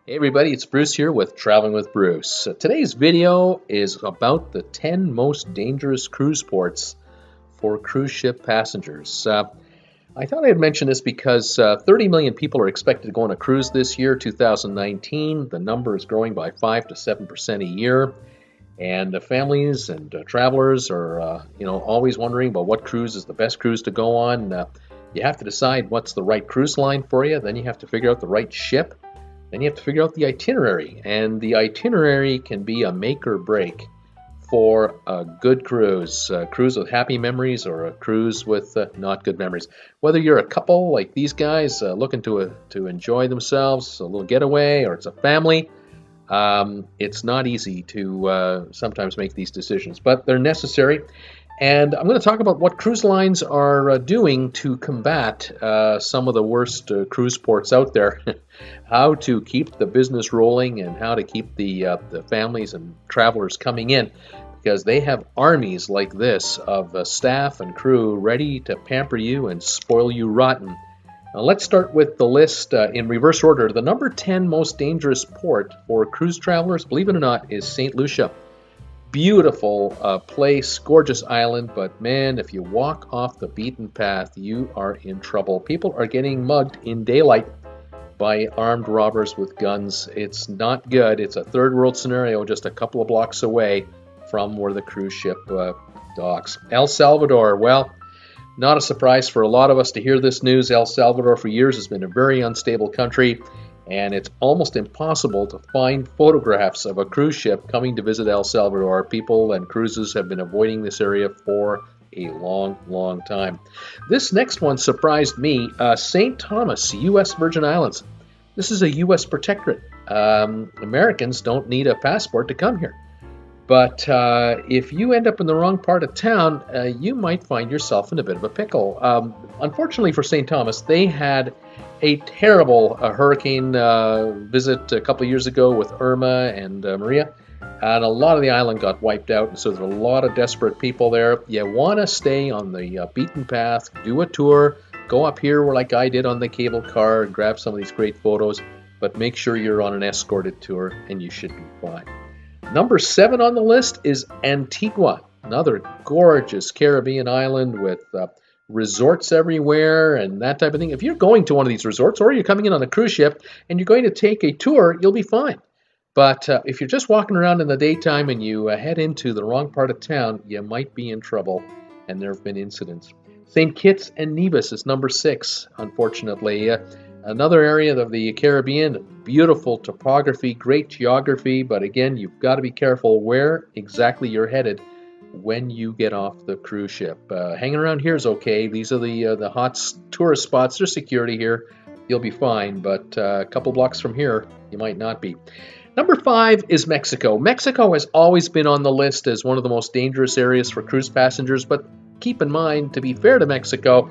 Hey everybody, it's Bruce here with Traveling with Bruce. Today's video is about the 10 most dangerous cruise ports for cruise ship passengers. I thought I'd mention this because 30 million people are expected to go on a cruise this year, 2019. The number is growing by 5 to 7% a year. And the families and travelers are always wondering about what cruise is the best cruise to go on. You have to decide what's the right cruise line for you. Then you have to figure out the right ship. Then you have to figure out the itinerary, and the itinerary can be a make or break for a good cruise, a cruise with happy memories or a cruise with not good memories. Whether you're a couple like these guys looking to enjoy themselves, a little getaway, or it's a family, it's not easy to sometimes make these decisions, but they're necessary. And I'm going to talk about what cruise lines are doing to combat some of the worst cruise ports out there, how to keep the business rolling and how to keep the families and travelers coming in, because they have armies like this of staff and crew ready to pamper you and spoil you rotten. Now let's start with the list in reverse order. The number 10 most dangerous port for cruise travelers, believe it or not, is St. Lucia. Beautiful place, gorgeous island, but man, if you walk off the beaten path, you are in trouble. People are getting mugged in daylight by armed robbers with guns. It's not good. It's a third world scenario just a couple of blocks away from where the cruise ship docks. El Salvador, well, not a surprise for a lot of us to hear this news. El Salvador for years has been a very unstable country, and it's almost impossible to find photographs of a cruise ship coming to visit El Salvador. People and cruises have been avoiding this area for a long, long time. This next one surprised me. St. Thomas, U.S. Virgin Islands. This is a U.S. protectorate. Americans don't need a passport to come here. But if you end up in the wrong part of town, you might find yourself in a bit of a pickle. Unfortunately for St. Thomas, they had a terrible hurricane visit a couple of years ago with Irma and Maria, and a lot of the island got wiped out, and so there's a lot of desperate people there. You want to stay on the beaten path, do a tour, go up here like I did on the cable car, and grab some of these great photos, but make sure you're on an escorted tour, and you should be fine. Number 7 on the list is Antigua, another gorgeous Caribbean island with resorts everywhere and that type of thing. If you're going to one of these resorts or you're coming in on a cruise ship and you're going to take a tour, you'll be fine. But if you're just walking around in the daytime and you head into the wrong part of town, you might be in trouble, and there have been incidents. St. Kitts and Nevis is number 6, unfortunately. Another area of the Caribbean, beautiful topography, great geography, but again, you've got to be careful where exactly you're headed when you get off the cruise ship. Hanging around here is okay. These are the hot tourist spots. There's security here. You'll be fine, but a couple blocks from here, you might not be. Number 5 is Mexico. Mexico has always been on the list as one of the most dangerous areas for cruise passengers, but keep in mind, to be fair to Mexico,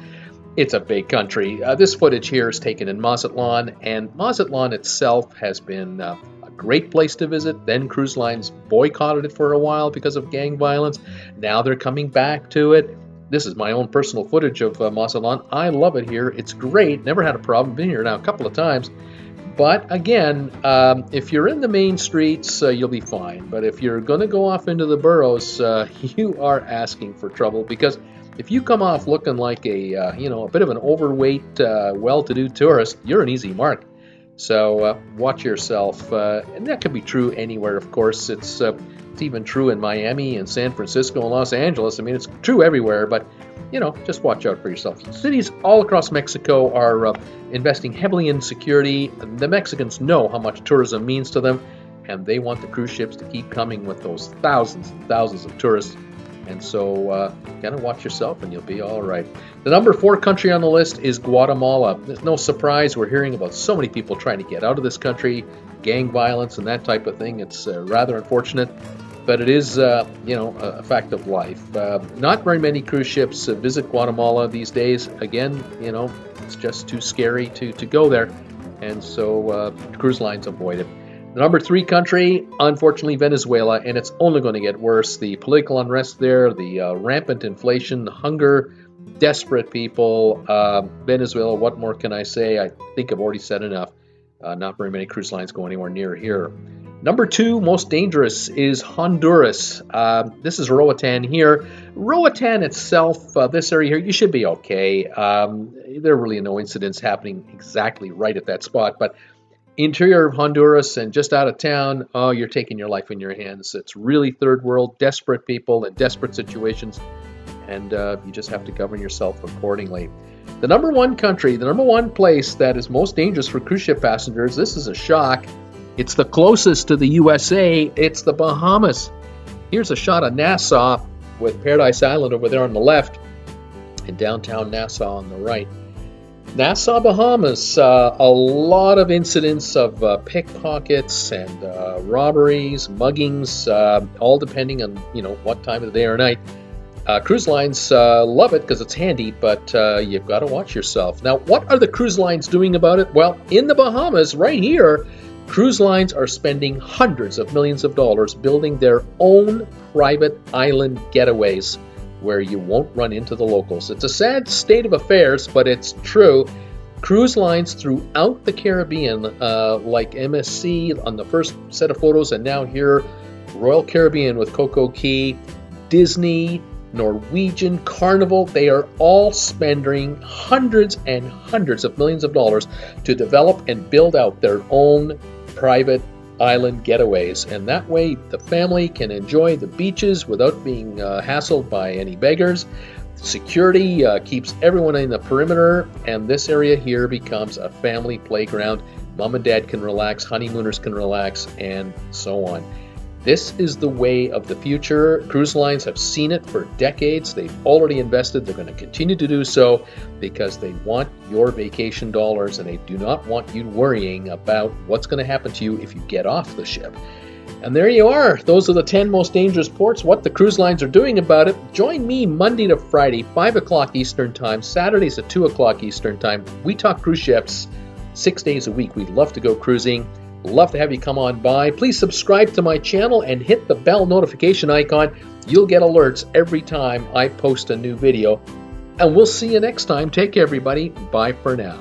it's a big country. This footage here is taken in Mazatlan, and Mazatlan itself has been a great place to visit. Then cruise lines boycotted it for a while because of gang violence. Now they're coming back to it. This is my own personal footage of Mazatlan. I love it here. It's great. Never had a problem. Been here now a couple of times. But again, if you're in the main streets, you'll be fine. But if you're going to go off into the boroughs, you are asking for trouble, because if you come off looking like a bit of an overweight, well-to-do tourist, you're an easy mark. So watch yourself, and that can be true anywhere, of course. It's even true in Miami and San Francisco and Los Angeles. I mean, it's true everywhere, but, just watch out for yourself. Cities all across Mexico are investing heavily in security. The Mexicans know how much tourism means to them, and they want the cruise ships to keep coming with those thousands and thousands of tourists. And so kind of watch yourself and you'll be all right. The number 4 country on the list is Guatemala. There's no surprise. We're hearing about so many people trying to get out of this country, gang violence and that type of thing. It's rather unfortunate, but it is, a fact of life. Not very many cruise ships visit Guatemala these days. Again, it's just too scary to go there. And so cruise lines avoid it. The number 3 country, unfortunately, Venezuela, and it's only going to get worse. The political unrest there, the rampant inflation, hunger, desperate people. Venezuela, what more can I say? I think I've already said enough. Not very many cruise lines go anywhere near here. Number 2 most dangerous is Honduras. This is Roatan here. Roatan itself, this area here, you should be okay. There are really no incidents happening exactly right at that spot, but interior of Honduras and just out of town, oh, you're taking your life in your hands. It's really third world, desperate people in desperate situations, and you just have to govern yourself accordingly. The number 1 country, the number 1 place that is most dangerous for cruise ship passengers, this is a shock. It's the closest to the USA. It's the Bahamas. Here's a shot of Nassau with Paradise Island over there on the left and downtown Nassau on the right. Nassau, Bahamas, a lot of incidents of pickpockets and robberies, muggings, all depending on what time of the day or night. Cruise lines love it because it's handy, but you've got to watch yourself. Now, what are the cruise lines doing about it? Well, in the Bahamas, right here, cruise lines are spending hundreds of millions of dollars building their own private island getaways where you won't run into the locals. It's a sad state of affairs, but it's true. Cruise lines throughout the Caribbean, like MSC on the first set of photos, and now here, Royal Caribbean with Coco Cay, Disney, Norwegian, Carnival, they are all spending hundreds and hundreds of millions of dollars to develop and build out their own private island getaways, and that way the family can enjoy the beaches without being hassled by any beggars. Security keeps everyone in the perimeter, and this area here becomes a family playground. Mom and dad can relax, honeymooners can relax, and so on. This is the way of the future. Cruise lines have seen it for decades. They've already invested. They're going to continue to do so because they want your vacation dollars, and they do not want you worrying about what's going to happen to you if you get off the ship. And there you are. Those are the 10 most dangerous ports, what the cruise lines are doing about it. Join me Monday to Friday, 5 o'clock Eastern Time, Saturdays at 2 o'clock Eastern Time. We talk cruise ships 6 days a week. We'd love to go cruising. Love to have you come on by. Please subscribe to my channel and hit the bell notification icon. You'll get alerts every time I post a new video. And we'll see you next time. Take care, everybody. Bye for now.